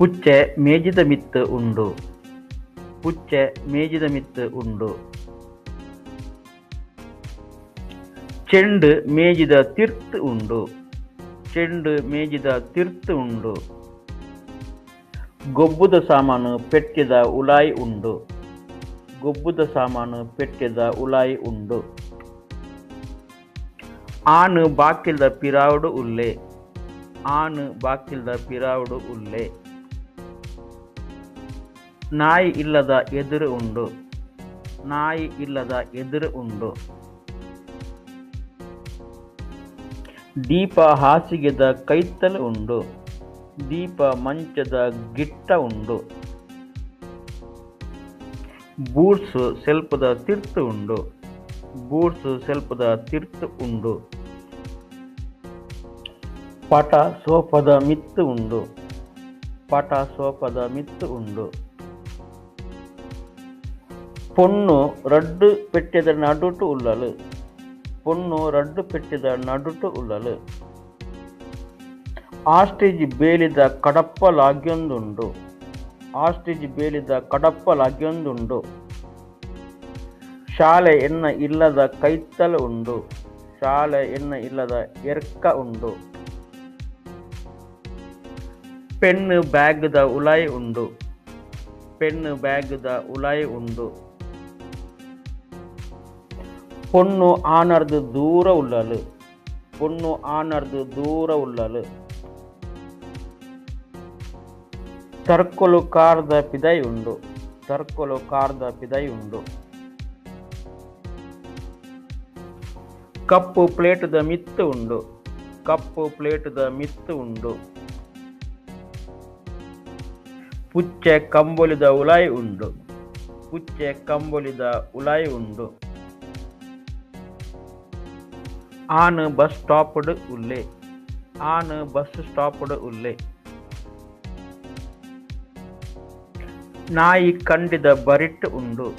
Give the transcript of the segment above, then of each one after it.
ಪುಚ್ಚೆ ಮೇಜಿದ ಮಿತ್ತು ಉಂಡು. ಪುಚ್ಚೆ ಮೇಜಿದ ಮಿತ್ತು ಉಂಡು. ಚೆಂಡು ಮೇಜಿದ ತಿರ್ತ್ ಉಂಡು. ಚೆಂಡು ಮೇಜಿದ ತಿರ್ತ್ ಉಂಡು. ಗೊಬ್ಬುದ ಸಾಮಾನು ಪೆಟ್ಟಿದ ಉಲಾಯಿ ಉಂಡು. ಗೊಬ್ಬುದ ಸಾಮಾನು ಪೆಟ್ಟಿದ ಉಲಾಯಿ ಉಂಡು. ಆನು ಬಾಕಿಲ್ದ ಪಿರಾವುಡು ಉಲ್ಲೆ. ಆನು ಬಾಕಿಲ್ದ ಪಿರಾವುಡು ಉಲ್ಲೆ. ನಾಯಿ ಇಲ್ಲದ ಎದುರು ಉಂಡು. ನಾಯಿ ಇಲ್ಲದ ಎದುರು ಉಂಡು. ದೀಪ ಹಾಸಿಗೆದ ಕೈತ್ತಲು ಉಂಡು. ದೀಪ ಮಂಚದ ಗಿಟ್ಟ ಉಂಡು. ಬೂಟ್ಸು ಸೆಲ್ಪದ ತಿರ್ತು ಉಂಡು. ಬೂಟ್ಸು ಸೆಲ್ಪದ ತಿರ್ತು ಉಂಡು. ಪಟ ಸೋಫದ ಮಿತ್ತು ಉಂಡು. ಪಟ ಸೋಫದ ಮಿತ್ತು ಉಂಡು. പൊണ്ണു റെഡ് പെട്ടിയത നടുട്ട് ഉള്ളല്. പൊണ്ണു റെഡ് പെട്ടിയത നടുട്ട് ഉള്ളല്. ಆಸ್ಟ್ರಿಚ್ ಬೇಲಿದ ಕಡಪ್ಪಲಾಗ್ಯೊಂದುಂಡು. ಆಸ್ಟ್ರಿಚ್ ಬೇಲಿದ ಕಡಪ್ಪಲಾಗ್ಯೊಂದುಂಡು. ಶಾಲೆ ಎನ್ನ ಇಲ್ಲದ ಕೈತ್ತಲು ಉಂಡು. ಶಾಲೆ ಎನ್ನ ಇಲ್ಲದ ಎರ್ಕ ಉಂಡು. ಪೆನ್ನು ಬ್ಯಾಗ್ದ ಉಲಾಯಿ ಉಂಡು. ಪೆನ್ನು ಬ್ಯಾಗ್ದ ಉಲಾಯಿ ಉಂಡು. പൊണ്ണു ആനർದು ದೂರ ಉಳ್ಳಲು. പൊണ്ണു ಆನರ್ದು ದೂರ ಉಳ್ಳಲು. ತರ್ಕೊಲು ಕಾರ್ದ ಪಿದೈ ಉಂಡು. ತರ್ಕೊಲು ಕಾರ್ದ ಪಿದೈ ಉಂಡು. ಕಪ್ಪು ಪ್ಲೇಟದ ಮಿತ್ತು ಉಂಡು. ಕಪ್ಪು ಪ್ಲೇಟದ ಮಿತ್ತು ಉಂಡು. ಪುಚ್ಚೆ ಕಂಬೊಲಿದ ಉಲಾಯಿ ಉಂಡು. ಪುಚ್ಚೆ ಕಂಬೊಲಿದ ಉಲಾಯಿ ಉಂಡು. ಆನು ಬಸ್ ಸ್ಟಾಪ್ಡ್ ಉಲ್ಲೆ. ಆನು ಬಸ್ ಸ್ಟಾಪ್ಡ್ ಉಲ್ಲೆ. ನಾಯಿ ಕಂಡಿದ ಬರಿಟ್ ಉಂಡು.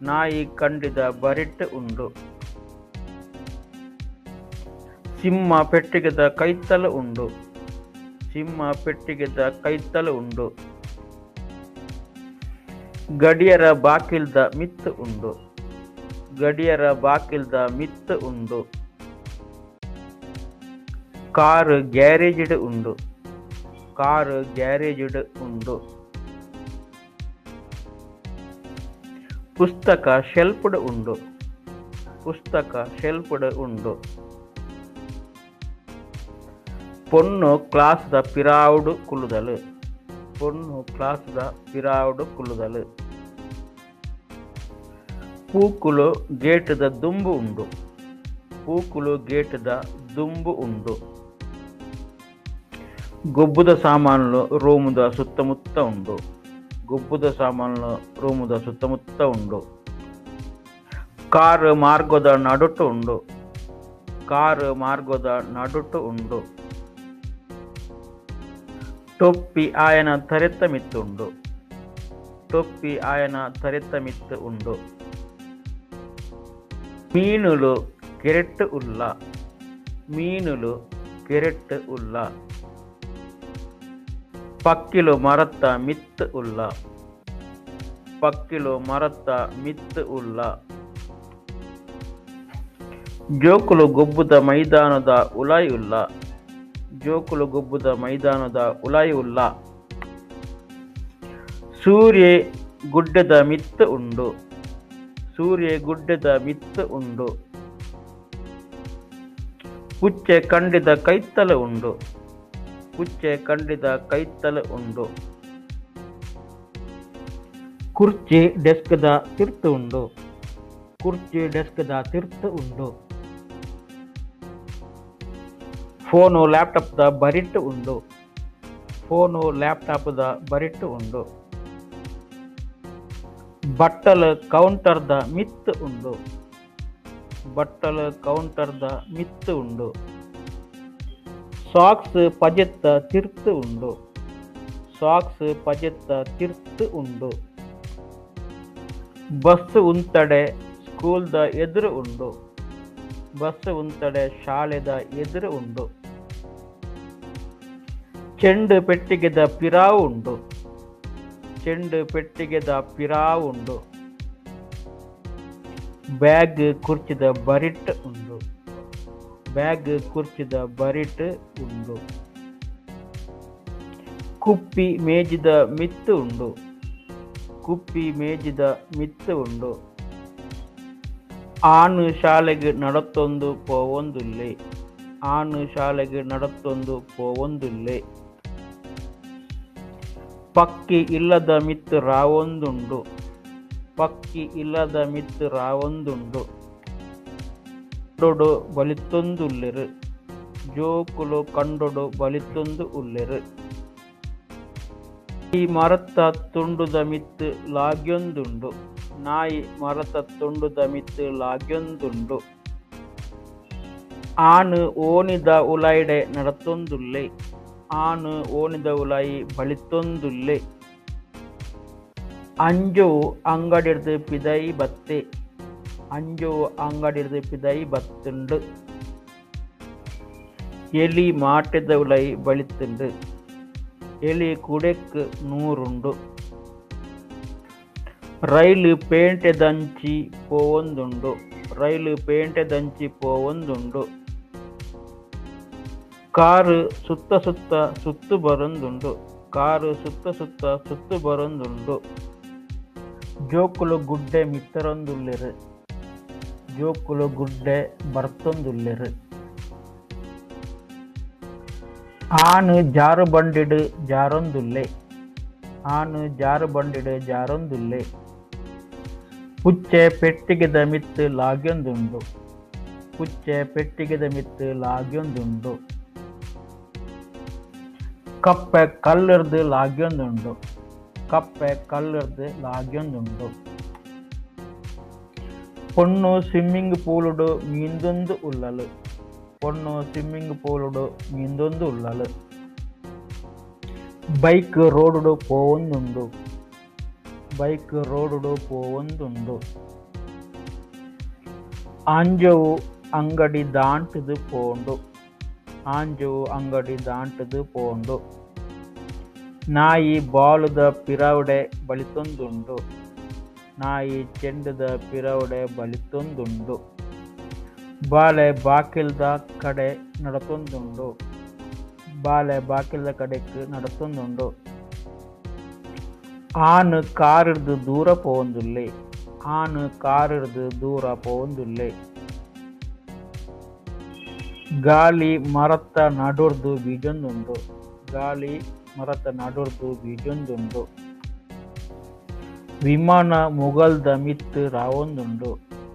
ನಾಯಿ ಕಂಡಿದ ಬರಿಟ್ ಉಂಡು. ಸಿಂಹ ಪೆಟ್ಟಿಗೆದ ಕೈತ್ತಲು ಉಂಡು. ಸಿಂಹ ಪೆಟ್ಟಿಗೆದ ಕೈತ್ತಲು ಉಂಡು. ಗಡಿಯರ ಬಾಕಿಲ್ದ ಮಿತ್ತು ಉಂಡು. ಗಡಿಯರ ಬಾಕಿಲ್ದ ಮಿತ್ತು ಉಂಡು. ಕಾರು ಗ್ಯಾರೇಜ್ಡ್ ಉಂಡು. ಕಾರು ಗ್ಯಾರೇಜ್ಡ್ ಉಂಡು. ಪುಸ್ತಕ ಶೆಲ್ಫ್ಡ್ ಉಂಡು. ಪುಸ್ತಕ ಶೆಲ್ಫ್ಡ್ ಉಂಡು. പൊണ്ണു ക്ലാസ്ದ ಪಿರಾವುಡು ಕುಲ್ಲುದಲು. പൊണ്ണು ಕ್ಲಾಸ್ದ ಪಿರಾವುಡು ಕುಲ್ಲುದಲು. ಪೂಕುಲು ಗೇಟದ ದುಂಬು ಉಂಡು. ಪೂಕುಲು ಗೇಟದ ದುಂಬು ಉಂಡು. ಗೊಬ್ಬುದ ಸಾಮಾನುಲು ರೂಮುದ ಸುತ್ತಮುತ್ತ ಉಂಡು. ಗೊಬ್ಬುದ ಸಾಮಾನುಲು ರೂಮುದ ಸುತ್ತಮುತ್ತ ಉಂಡು. ಕಾರು ಮಾರ್ಗದ ನಡುಟು ಉಂಡು. ಕಾರು ಮಾರ್ಗದ ನಡುಟು ಉಂಡು. ಟೊಪ್ಪಿ ಆಯನ ತರೆತ್ತ ಮಿತ್ತುಂಡು. ಟೊಪ್ಪಿ ಆಯನ ತರೆತ್ತ ಮಿತ್ತು ಉಂಡು. ಮೀನುಲು ಕೆರೆಟ್ಟು ಉಲ್ಲ. ಮೀನುಲು ಕೆರೆಟ್ಟು ಉಲ್ಲ. ಪಕ್ಕಿಲು ಮರತ್ತ ಮಿತ್ತು ಉಲ್ಲ. ಪಕ್ಕಿಲು ಮರತ್ತ ಮಿತ್ತು ಉಲ್ಲ. ಜೋಕುಲು ಗೊಬ್ಬುದ ಮೈದಾನದ ಉಲಾಯಿ ಉಲ್ಲ. ಜೋಕುಲು ಗೊಬ್ಬುದ ಮೈದಾನದ ಉಲಾಯಿ ಉಲ್ಲ. ಸೂರ್ಯ ಗುಡ್ಡದ ಮಿತ್ತು ಉಂಡು. ಸೂರ್ಯ ಗುಡ್ಡದ ಮಿತ್ತು ಉಂಡು. ಪುಚ್ಚೆ ಕಂಡಿದ ಕೈತ್ತಲು ಉಂಡು. ಪುಚ್ಚೆ ಕಂಡಿದ ಕೈತ್ತಲು ಉಂಡು. ಕುರ್ಚಿ ಡೆಸ್ಕ್ದ ತಿರ್ತು ಉಂಡು. ಕುರ್ಚಿ ಡೆಸ್ಕ್ದ ತಿರ್ತು ಉಂಡು. ಫೋನು ಲ್ಯಾಪ್ಟಾಪ್ದ ಬರಿಟ್ಟು ಉಂಡು. ಫೋನು ಲ್ಯಾಪ್ಟಾಪ್ದ ಬರಿಟ್ಟು ಉಂಡು. ಬಟ್ಟಲು ಕೌಂಟರ್ದ ಮಿತ್ತು ಉಂಡು. ಬಟ್ಟಲು ಕೌಂಟರ್ದ ಮಿತ್ತು ಉಂಡು. ಸಾಕ್ಸ್ ಪಜೆತ್ತ ತಿರ್ತು ಉಂಡು. ಸಾಕ್ಸ್ ಪಜೆತ್ತ ತಿರ್ತು ಉಂಡು. ಬಸ್ ಉಂತಡೆ ಸ್ಕೂಲ್ದ ಎದುರು ಉಂಡು. ಬಸ್ ಉಂತಡೆ ಶಾಲೆದ ಎದುರು ಉಂಡು. ಚೆಂಡು ಪೆಟ್ಟಿಗೆದ ಪಿರಾವು ಉಂಡು. ಚೆಂಡು ಪೆಟ್ಟಿಗೆದ ಪಿರಾವು ಉಂಡು. ಬ್ಯಾಗ್ ಕುರ್ಚಿದ ಬರಿಟ್ ಉಂಡು. ಬ್ಯಾಗ್ ಕುರ್ಚಿದ ಬರಿಟ್ ಉಂಡು. ಕುಪ್ಪಿ ಮೇಜಿದ ಮಿತ್ತು ಉಂಡು. ಕುಪ್ಪಿ ಮೇಜಿದ ಮಿತ್ತು ಉಂಡು. ಆನು ಶಾಲೆಗೆ ನಡತೊಂದು ಪೋವೊಂದುಲ್ಲೆ. ಆನು ಶಾಲೆಗೆ ನಡತೊಂದು ಪೋವೊಂದುಲ್ಲೆ. ಪಕ್ಕಿ ಇಲ್ಲದ ಮಿತ್ತು ರಾವೊಂದುಂಡು. ಪಕ್ಕಿ ಇಲ್ಲದ ಮಿತ್ತು ರಾವೊಂದುಂಡು. ಕಂಡೊಡು ಬಲಿತೊಂದುಲ್ಲೆರು. ಜೋಕುಲು ಕಂಡೊಡು ಬಲಿತೊಂದು ಉಲ್ಲೆರು. ನಾಯಿ ಮರತ ತುಂಡುದ ಮಿತ್ತು ಲಾಗ್ಯೊಂದುಂಡು. ನಾಯಿ ಮರತ ತುಂಡುದ ಮಿತ್ತು ಲಾಗ್ಯೊಂದುಂಡು. ಆನು ಓಣಿದ ಉಲಾಯಿಡೆ ನಡತೊಂದುಲ್ಲೆ. ಆನು ಓಣಿದ ಉಲಾಯಿ ಬಲಿತೊಂದುಲ್ಲೆ. ಅಂಜೋವು ಅಂಗಡಿರ್ದು ಪಿದೈ ಬತ್ತೆ. ಅಂಜೋವು ಅಂಗಡಿರ್ದು ಪಿದೈ ಬತ್ತುಂಡು. ಎಲಿ ಮಾಟೆದ ಉಲಾಯಿ ಬಲಿತುಂಡು. ಎಲಿ ಕುಡೆಕ್ ನೂರುಂಡು. ರೈಲು ಪೇಂಟೆದಂಚಿ ಪೋವೊಂದುಂಡು. ರೈಲು ಪೇಂಟೆದಂಚಿ ಪೋವೊಂದುಂಡು. ಕಾರು ಸುತ್ತ ಸುತ್ತ ಸುತ್ತು ಬರೊಂದುಂಡು. ಕಾರು ಸುತ್ತ ಸುತ್ತ ಸುತ್ತು ಬರೊಂದುಂಡು. ಜೋಕುಲು ಗುಡ್ಡೆ ಮಿತ್ತರೊಂದುಲ್ಲೆರು. ಜೋಕುಲು ಗುಡ್ಡೆ ಬರ್ತೊಂದುಲ್ಲೆರು. ಆನು ಜಾರು ಬಂಡಿಡು ಜಾರೊಂದುಲ್ಲೆ. ಆನು ಜಾರು ಬಂಡಿಡು ಜಾರೊಂದುಲ್ಲೆ. ಪುಚ್ಚೆ ಪೆಟ್ಟಿಗೆದ ಮಿತ್ತು ಲಾಗ್ಯೊಂದುಂಡು. ಪುಚ್ಚೆ ಪೆಟ್ಟಿಗೆದ ಮಿತ್ತು ಲಾಗ್ಯೊಂದುಂಡು. ಕಪ್ಪೆ ಕಲ್ಲಿರ್ದು ಲಾಗ್ಯೊಂದುಂಡು. ಕಪ್ಪೆ ಕಲ್ಲಿರ್ದು ಲಾಗ್ಯೊಂದುಂಡು. ಪೊಣ್ಣು ಸ್ವಿಮ್ಮಿಂಗ್ ಪೂಲುಡು ಮೀಂದೊಂದು ಉಲ್ಲಲು. ಪೊಣ್ಣು ಸ್ವಿಮ್ಮಿಂಗ್ ಪೂಲುಡು ಮೀಂದೊಂದು ಉಲ್ಲಲು. ಬೈಕ್ ರೋಡುಡು ಪೋವೊಂದುಂಡು. ಬೈಕ್ ರೋಡುಡು ಪೋವೊಂದುಂಡು. ಆಂಜೋವು ಅಂಗಡಿ ದಾಂಟುದು ಪೋಂಡು. ಆಂಜೋವು ಅಂಗಡಿ ದಾಂಟುದು ಪೋಂಡು. ನಾಯಿ ಬಾಲುದ ಪಿರಾವುಡೆ ಬಲಿತೊಂದುಂಡು. ನಾಯಿ ಚೆಂಡುದ ಪಿರಾವುಡೆ ಬಲಿತೊಂದುಂಡು. ಬಾಲೆ ಬಾಕಿಲ್ದ ಕಡೆ ನಡತೊಂದುಂಡು. ಬಾಲೆ ಬಾಕಿಲ್ದ ಕಡೆಕ್ ನಡತೊಂದುಂಡು. ಆನು ಕಾರಿರ್ದು ದೂರ ಪೋವೊಂದುಲ್ಲೆ. ಆನು ಕಾರಿರ್ದು ದೂರ ಪೋವೊಂದುಲ್ಲೆ. ಗಾಲಿ ಮರತ ನಡುರ್ದು ಬೀಜೊಂದುಂಡು. ಗಾಲಿ ಮರತ ನಡುರ್ದು ಬೀಜೊಂದುಂಡು. ವಿಮಾನ ಮುಗಲ್ದ ಮಿತ್ತು ರಾವೊಂದುಂಡು.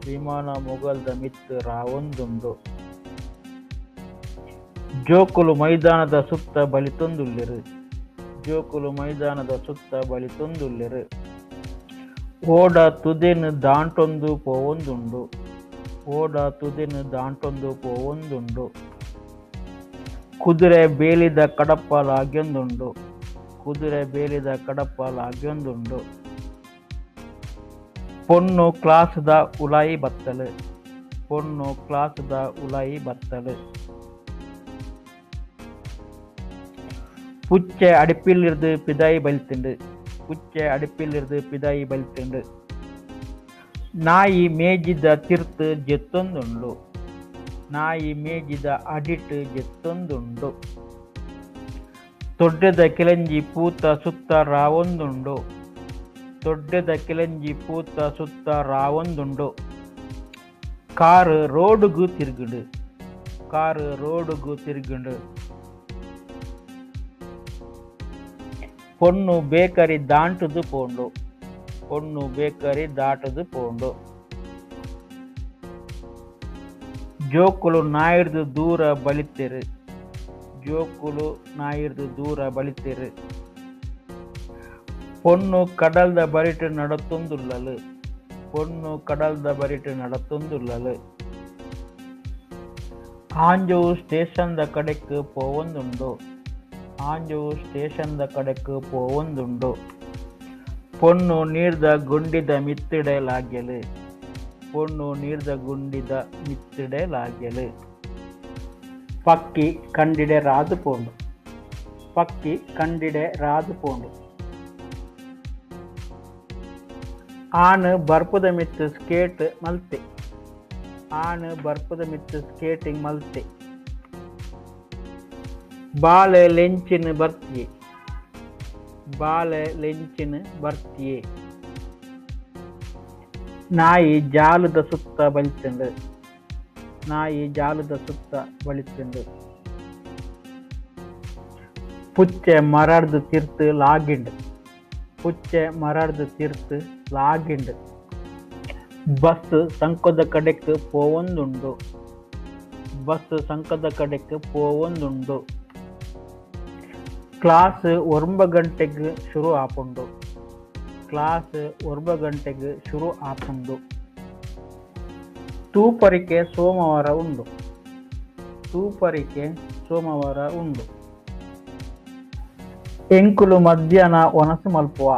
ವಿಮಾನ ಮುಗಲ್ದ ಮಿತ್ತು ರಾವೊಂದುಂಡು. ಜೋಕುಲು ಮೈದಾನದ ಸುತ್ತ ಬಲಿತೊಂದುಲ್ಲೆರು. ಜೋಕುಲು ಮೈದಾನದ ಸುತ್ತ ಬಲಿತೊಂದುಲ್ಲೆರು. ಓಡ ತುದೆನು ದಾಂಟೊಂದು ಪೋವೊಂದುಂಡು. ಓಡ ತುದೆನು ದಾಂಟೊಂದು ಪೋವೊಂದುಂಡು. ಕುದುರೆ ಬೇಲಿದ ಕಡಪ ಲಾಗ್ಯೊಂದುಂಡು. ಕುದುರೆ ಬೇಲಿದ ಕಡಪ ಲಾಗ್ಯೊಂದುಂಡು. ಪೊಣ್ಣು ಕ್ಲಾಸ್ದ ಉಲಾಯಿ ಬತ್ತಲು. ಪೊಣ್ಣು ಕ್ಲಾಸ್ದ ಉಲಾಯಿ ಬತ್ತಲು. புச்சை அடுப்பிலிருந்து பிதாய் பலித்துண்டு. புச்சை அடுப்பிலிருந்து பிದಾಯಿ ಬಲಿತುಂಡು. ನಾಯಿ ಮೇಜಿದ ತಿರ್ತು ಜೆತ್ತೊಂದುಂಡು. ನಾಯಿ ಮೇಜಿದ ಅಡಿಟ್ ಜೆತ್ತೊಂದುಂಡು. ತೊಡ್ಡೆದ ಕಿಲಂಜಿ ಪೂತ ಸುತ್ತ ರಾವೊಂದುಂಡು. ತೊಡ್ಡೆದ ಕಿಲಂಜಿ ಪೂತ ಸುತ್ತ ರಾವೊಂದುಂಡು. ಕಾರು ರೋಡುಗು ತಿರುಗುಡು. ಕಾರು ರೋಡುಗು ತಿರುಗುಡು. பொண்ணு பேக்கரி தாண்டுது போண்டு. பொண்ணு பேக்கரி ದಾಟದು ಪೋಂಡು. ಜೋಕುಲು ನಾಯಿರ್ದು ದೂರ ಬಲಿತೆರು. ಜೋಕುಲು ನಾಯಿರ್ದು ದೂರ ಬಲಿತೆರು. பொண்ணு கடல்ದ ಬರಿಟ್ ನಡತೊಂದುಲ್ಲಲು. பொண்ணு கடல்ದ ಬರಿಟ್ ನಡತೊಂದುಲ್ಲಲು. ಆಂಜೋವು ಸ್ಟೇಷನ್ದ ಕಡೆಕ್ ಪೋವೊಂದುಂಡು. ಆಂಜೋವು ಸ್ಟೇಷನ್ದ ಕಡೆಕ್ ಪೋವೊಂದುಂಡು. பொண்ணு ನೀರ್ದ ಗುಂಡಿದ ಮಿತ್ತಿಡೆ ಲಾಗ್ಯಲು. பொண்ணು ನೀರ್ದ ಗುಂಡಿದ ಮಿತ್ತಿಡೆ ಲಾಗ್ಯಲು. ಪಕ್ಕಿ ಕಂಡಿಡೆ ರಾದು ಪೋಂಡು. ಪಕ್ಕಿ ಕಂಡಿಡೆ ರಾದು ಪೋಂಡು. ಆಣ್ ಬರ್ಪುದ ಮಿತ್ತು ಸ್ಕೇಟ್ ಮಲ್ತೆ. ಆಣ್ ಬರ್ಪುದ ಮಿತ್ತು ಸ್ಕೇಟಿಂಗ್ ಮಲ್ತೆ. ಬಾಲ್ ಲೆಂಚಿನ ಬರ್ತಿಯೆ. ಬಾಲ್ ಲೆಂಚಿನ ಬರ್ತಿಯೆ. ನಾಯಿ ಜಾಲದ ಸುತ್ತ ಬಲಿತುಂಡು. ನಾಯಿ ಜಾಲದ ಸುತ್ತ ಬಲಿತುಂಡು. ಪುಚ್ಚೆ ಮರಡ್ದು ತಿರ್ತು ಲಾಗಿಂಡು. ಪುಚ್ಚೆ ಮರಡ್ದು ತಿರ್ತು ಲಾಗಿಂಡು. ಬಸ್ ಸಂಕದ ಕಡೆಕ್ ಪೋವೊಂದುಂಡು. ಬಸ್ ಸಂಕದ ಕಡೆಕ್ ಪೋವೊಂದುಂಡು. ಕ್ಲಾಸ್ 9 ಗಂಟೆಗೆ ಶುರು ಆಪುಂಡು. ಕ್ಲಾಸ್ 9 ಗಂಟೆಗೆ ಶುರು ಆಪುಂಡು. ತೂಪರಿಕೆ ಸೋಮವಾರ ಉಂಡು. ತೂಪರಿಕೆ ಸೋಮವಾರ ಉಂಡು. ಎಂಕುಲು ಮಧ್ಯಾಹ್ನ ಒನಸು ಮಲ್ಪುವ.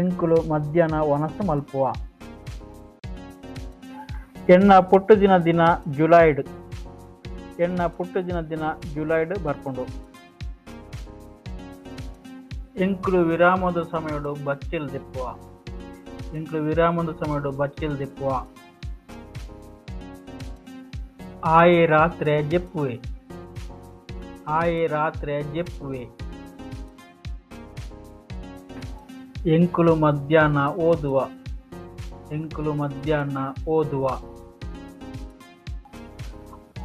ಎಂಕುಲು ಮಧ್ಯಾಹ್ನ ಒನಸು ಮಲ್ಪುವ. ಎನ್ನ ಪುಟ್ಟು ದಿನ ಜುಲೈಡ್. ಎನ್ನ ಪುಟ್ಟು ದಿನ ಜುಲೈಡ್ ಬರ್ಪುಂಡು. ಎಂಕುಲು ವಿರಾಮದ ಸಮಯಡು ಬಚ್ಚಿಲ್ ದಿಪ್ಪುವ. ಎಂಕುಲು ವಿರಾಮದ ಸಮಯಡು ಬಚ್ಚಿಲ್ ದಿಪ್ಪುವ. ಆಯೆ ರಾತ್ರೆ ಜೆಪ್ಪುವೆ. ಆಯೆ ರಾತ್ರೆ ಜೆಪ್ಪುವೆ. ಎಂಕುಲು ಮಧ್ಯಾಹ್ನ ಓದುವ. ಎಂಕುಲು ಮಧ್ಯಾಹ್ನ ಓದುವ.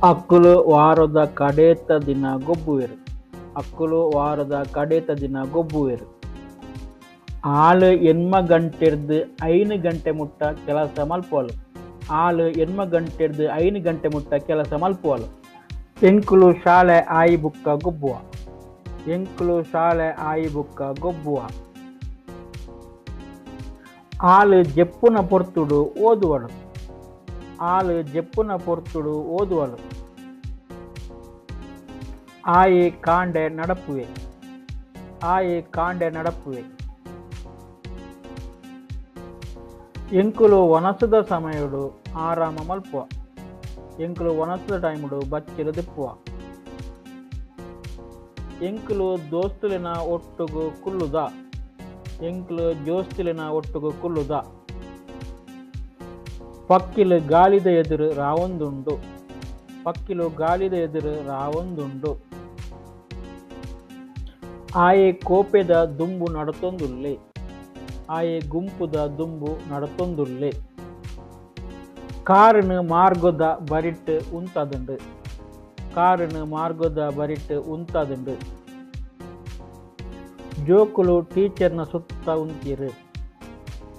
ಅಕ್ಕುಲು ವಾರದ ಕಡೇತ ದಿನ ಗೊಬ್ಬುವೆರು. ಅಕ್ಕುಲು ವಾರದ ಕಡೇತ ದಿನ ಗೊಬ್ಬುವೆರು. ಆಳು ಎನ್ಮ ಗಂಟೆರ್ದು 5 ಗಂಟೆ ಮುಟ್ಟ ಕೆಲಸ ಮಲ್ಪುವಲು. ಆಳು ಎನ್ಮ ಗಂಟೆರ್ದು 5 ಗಂಟೆ ಮುಟ್ಟ ಕೆಲಸ ಮಲ್ಪುವಲು. ಎಂಕುಲು ಶಾಲೆ ಆಯಿ ಬುಕ್ಕ ಗೊಬ್ಬುವ. ಎಂಕುಲು ಶಾಲೆ ಆಯಿ ಬುಕ್ಕ ಗೊಬ್ಬುವ. ಆಳು ಜೆಪ್ಪುನ ಪೊರ್ತುಡು ಓದುವಳು. ಆಳು ಜೆಪ್ಪುನ ಪೊರ್ತುಡು ಓದುವಳು. ಆಯಿ ಕಾಂಡೆ ನಡಪುವೆ. ಆಯಿ ಕಾಂಡೆ ನಡಪುವೆ. ಎಂಕುಲು ಒನಸದ ಸಮಯಡು ಆರಾಮ ಮಲ್ಪುವ. ಎಂಕುಲು ಒನಸದ ಟೈಮುಡು ಬಚ್ಚಿಲು ದಿಪ್ಪುವ. ಎಂಕುಲು ದೋಸ್ತುಲಿನ ಒಟ್ಟುಗು ಕುಲ್ಲುದ. ಎಂಕುಲು ಜೋಸ್ತುಲಿನ ಒಟ್ಟುಗು ಕುಲ್ಲುದ. ಪಕ್ಕಿಲು ಗಾಳಿದ ಎದುರು ರಾವೊಂದುಂಡು. ಪಕ್ಕಿಲು ಗಾಳಿದ ಎದುರು ರಾವೊಂದುಂಡು. ಆಯೆ ಕೋಪೆದ ದುಂಬು ನಡತೊಂದುಲ್ಲೆ. ಆಯೆ ಗುಂಪುದ ದುಂಬು ನಡತೊಂದುಲ್ಲೆ. ಕಾರನು ಮಾರ್ಗದ ಬರಿಟ್ ಉಂತದುಂಡು. ಕಾರನು ಮಾರ್ಗದ ಬರಿಟ್ ಉಂತದುಂಡು. ಜೋಕುಲು ಟೀಚರ್ನ ಸುತ್ತ ಉಂತಿರು.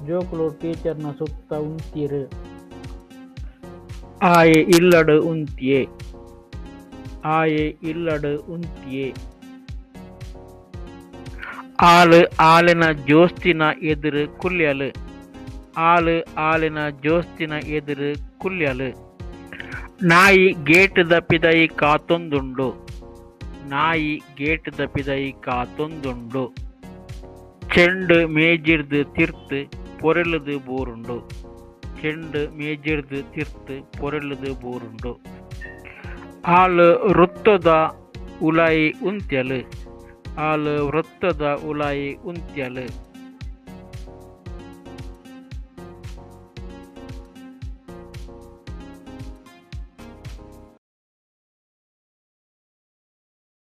ಜೋಕುಲು ಟೀಚರ್ನ ಸುತ್ತ ಉಂತಿರು. ಆಯೆ ಇಲ್ಲಡು ಉಂತಿಯೇ. ಆಯೆ ಇಲ್ಲಡು ಉಂತಿಯೇ. ಆಳು ಆಲಿನ ಜೋಸ್ತಿನ ಎದುರು ಕುಲ್ಯಲು. ಆಳು ಆಲಿನ ಜೋಸ್ತಿನ ಎದುರು ಕುಲ್ಯಲು. ನಾಯಿ ಗೇಟ್ ದಪ್ಪಿದೈ ಕಾತೊಂದುಂಡು. ನಾಯಿ ಗೇಟ್ ದಪ್ಪಿದೈ ಕಾತೊಂದುಂಡು. ಚೆಂಡು ಮೇಜಿರ್ದು ತಿರ್ತು ಪೊರೆಲುದು ಬೋರುಂಡು. ಚೆಂಡು ಮೇಜಿರ್ದು ತಿರ್ತು ಪೊರೆಲುದು ಬೋರುಂಡು. ಆಳು ವೃತ್ತದ ಉಲಾಯಿ ಉಂತ್ಯಲು. ಆಳು ವೃತ್ತದ ಉಲಾಯಿ ಉಂತ್ಯಲು.